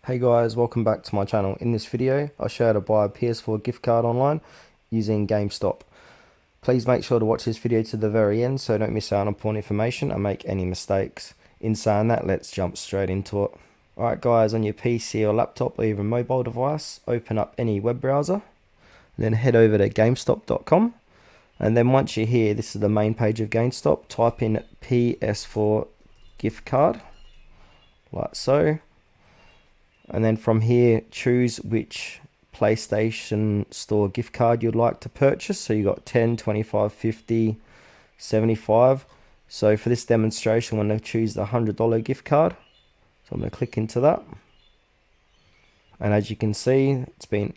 Hey guys, welcome back to my channel. In this video, I'll show you how to buy a PS4 gift card online using Gamestop. Please make sure to watch this video to the very end so don't miss out on important information and make any mistakes. In saying that, let's jump straight into it. Alright guys, on your PC or laptop or even mobile device, open up any web browser, then head over to gamestop.com, and then once you're here, this is the main page of Gamestop. Type in PS4 gift card, like so. And then from here, choose which PlayStation Store gift card you'd like to purchase. So you got 10, 25, 50, 75. So for this demonstration, I'm going to choose the $100 gift card. So I'm going to click into that. And as you can see, it's been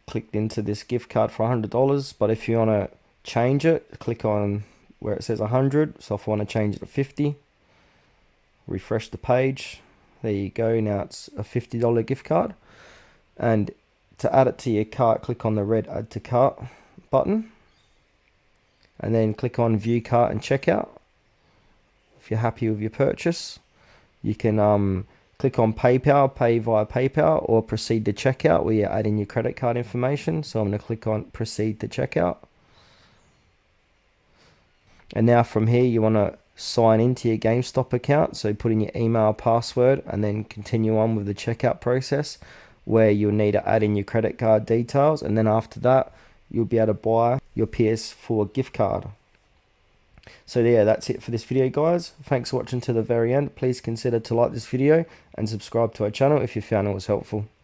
clicked into this gift card for $100. But if you want to change it, click on where it says 100. So if I want to change it to 50, refresh the page. There you go, now it's a $50 gift card. And to add it to your cart, click on the red add to cart button. And then click on view cart and checkout. If you're happy with your purchase, you can click on PayPal, pay via PayPal, or proceed to checkout where you add in your credit card information. So I'm going to click on proceed to checkout. And now from here, you want to sign into your GameStop account. So put in your email, password, and then continue on with the checkout process where you'll need to add in your credit card details. And then after that, you'll be able to buy your PS4 gift card. So yeah, that's it for this video, guys. Thanks for watching to the very end. Please consider to like this video and subscribe to our channel if you found it was helpful.